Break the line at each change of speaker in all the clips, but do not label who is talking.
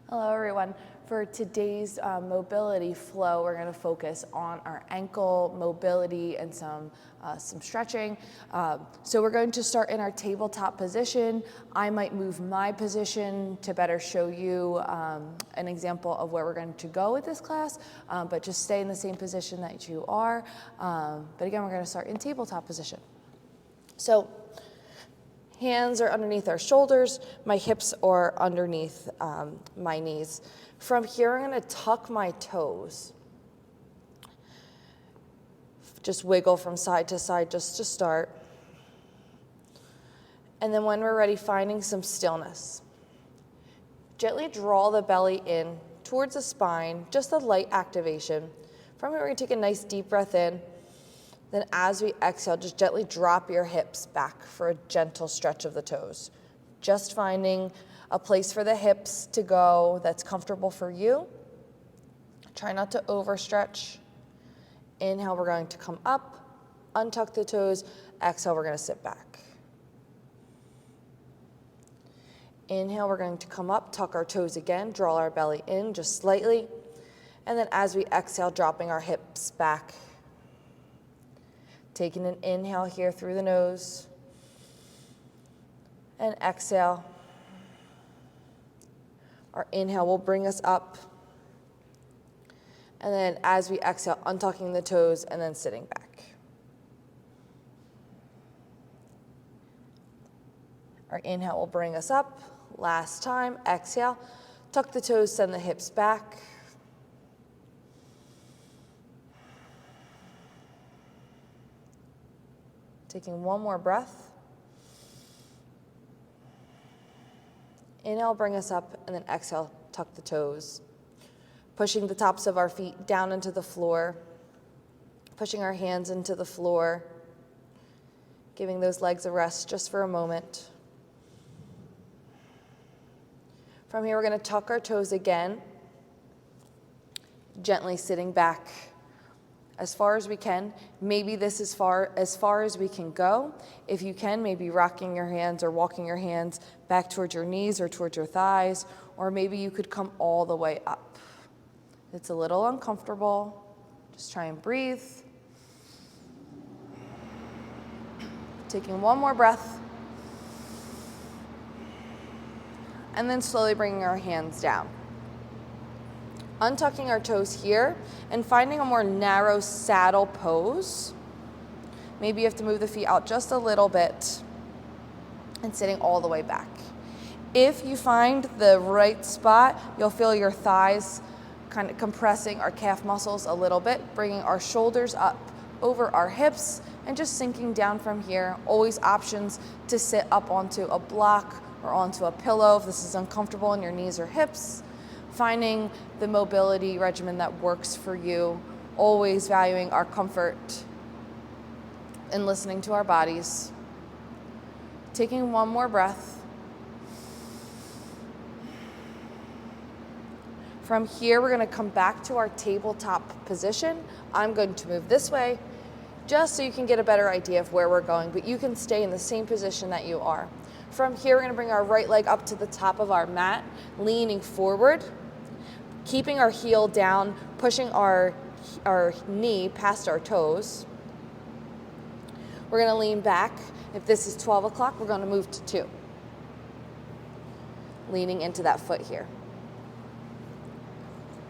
Hello everyone. For today's mobility flow, we're going to focus on our ankle mobility and some stretching. So we're going to start in our tabletop position. I might move my position to better show you an example of where we're going to go with this class, but just stay in the same position that you are. But again, we're going to start in tabletop position. So hands are underneath our shoulders, my hips are underneath my knees. From here, I'm going to tuck my toes. Just wiggle from side to side just to start. And then when we're ready, finding some stillness. Gently draw the belly in towards the spine, just a light activation. From here, we're going to take a nice deep breath in. Then as we exhale, just gently drop your hips back for a gentle stretch of the toes. Just finding a place for the hips to go that's comfortable for you. Try not to overstretch. Inhale, we're going to come up, untuck the toes. Exhale, we're going to sit back. Inhale, we're going to come up, tuck our toes again, draw our belly in just slightly. And then as we exhale, dropping our hips back. Taking an inhale here through the nose. And exhale. Our inhale will bring us up. And then as we exhale, untucking the toes and then sitting back. Our inhale will bring us up. Last time, exhale. Tuck the toes, send the hips back. Taking one more breath. Inhale, bring us up, and then exhale, tuck the toes. Pushing the tops of our feet down into the floor. Pushing our hands into the floor. Giving those legs a rest just for a moment. From here, we're going to tuck our toes again. Gently sitting back as far as we can. Maybe this is as far as we can go. If you can, maybe rocking your hands or walking your hands back towards your knees or towards your thighs, or maybe you could come all the way up. It's a little uncomfortable. Just try and breathe. Taking one more breath. And then slowly bringing our hands down. Untucking our toes here and finding a more narrow saddle pose. Maybe you have to move the feet out just a little bit and sitting all the way back. If you find the right spot, you'll feel your thighs kind of compressing our calf muscles a little bit, bringing our shoulders up over our hips and just sinking down from here. Always options to sit up onto a block or onto a pillow if this is uncomfortable in your knees or hips. Finding the mobility regimen that works for you, always valuing our comfort and listening to our bodies. Taking one more breath. From here, we're going to come back to our tabletop position. I'm going to move this way just so you can get a better idea of where we're going, but you can stay in the same position that you are. From here, we're going to bring our right leg up to the top of our mat, leaning forward. Keeping our heel down, pushing our knee past our toes. We're going to lean back. If this is 12 o'clock, we're going to move to 2. Leaning into that foot here.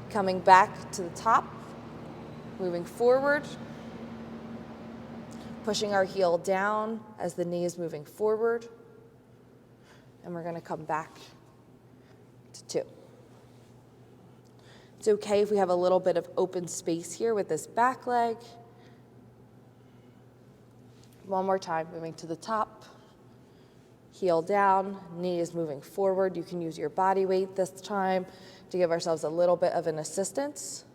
Coming back to the top, moving forward. Pushing our heel down as the knee is moving forward. And we're going to come back to 2. It's okay if we have a little bit of open space here with this back leg. One more time, moving to the top. Heel down, knee is moving forward. You can use your body weight this time to give ourselves a little bit of an assistance.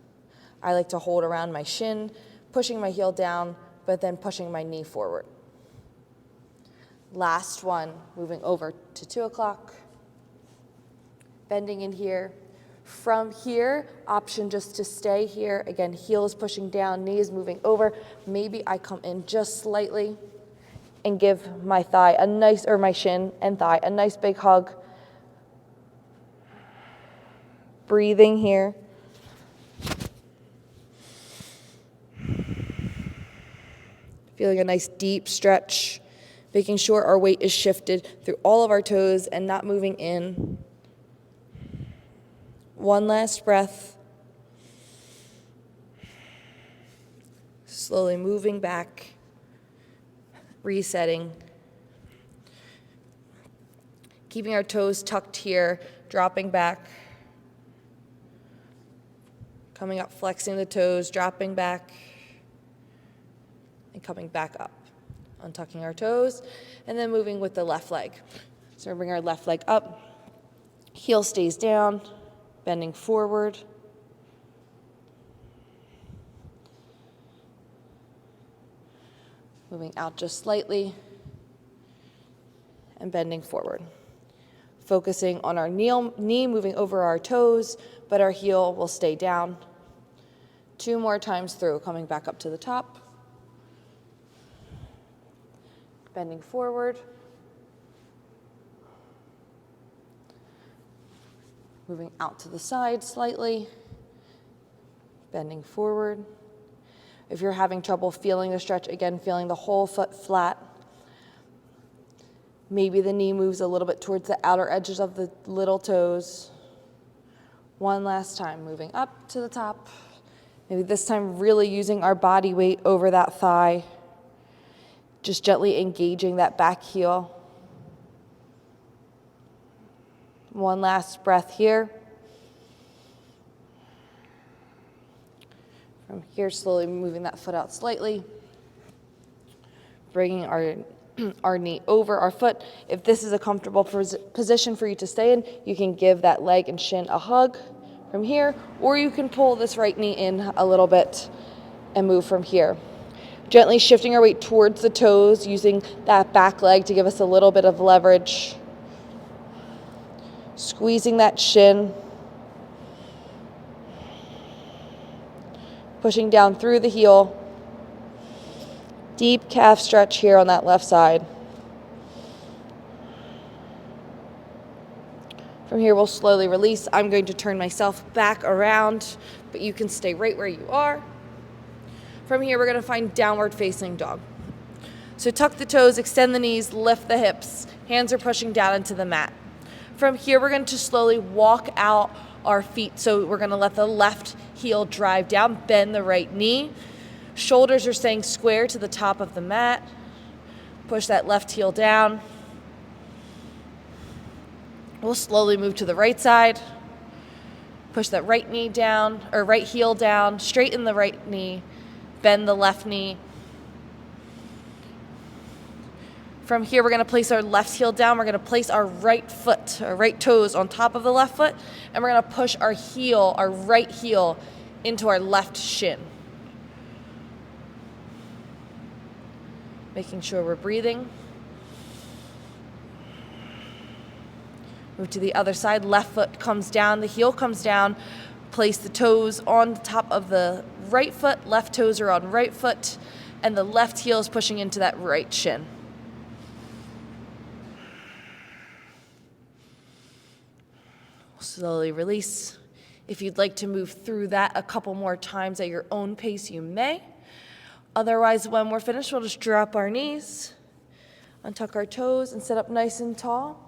I like to hold around my shin, pushing my heel down, but then pushing my knee forward. Last one, moving over to 2 o'clock. Bending in here. From here, option just to stay here. Again, heel is pushing down, knee is moving over. Maybe I come in just slightly and give my thigh a nice, or my shin and thigh, a nice big hug. breathing here. Feeling a nice deep stretch, making sure our weight is shifted through all of our toes and not moving in. One last breath. Slowly moving back, resetting. Keeping our toes tucked here, dropping back. Coming up, flexing the toes, dropping back, and coming back up. Untucking our toes, and then moving with the left leg. So we bring our left leg up, heel stays down, bending forward. Moving out just slightly, and bending forward. Focusing on our knee moving over our toes, but our heel will stay down. 2 more times through, coming back up to the top. Bending forward. Moving out to the side slightly. Bending forward. If you're having trouble feeling the stretch, again, feeling the whole foot flat. Maybe the knee moves a little bit towards the outer edges of the little toes. One last time, moving up to the top. Maybe this time really using our body weight over that thigh. Just gently engaging that back heel. One last breath here. From here, slowly moving that foot out slightly. Bringing our knee over our foot. If this is a comfortable position for you to stay in, you can give that leg and shin a hug from here, or you can pull this right knee in a little bit and move from here. Gently shifting our weight towards the toes, using that back leg to give us a little bit of leverage. Squeezing that shin. Pushing down through the heel. Deep calf stretch here on that left side. From here, we'll slowly release. I'm going to turn myself back around, but you can stay right where you are. From here, we're going to find downward facing dog. So tuck the toes, extend the knees, lift the hips. Hands are pushing down into the mat. From here, we're going to slowly walk out our feet. So we're going to let the left heel drive down, bend the right knee. Shoulders are staying square to the top of the mat. Push that left heel down. We'll slowly move to the right side. Push that right knee down, or right heel down, straighten the right knee. Bend the left knee. From here, we're going to place our left heel down. We're going to place our right foot, our right toes on top of the left foot, and we're going to push our heel, our right heel, into our left shin. Making sure we're breathing. Move to the other side. Left foot comes down, the heel comes down. Place the toes on top of the right foot, left toes are on right foot, and the left heel is pushing into that right shin. Slowly release. If you'd like to move through that a couple more times at your own pace, you may. Otherwise, when we're finished, we'll just drop our knees, untuck our toes, and sit up nice and tall.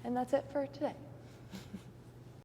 And that's it for today.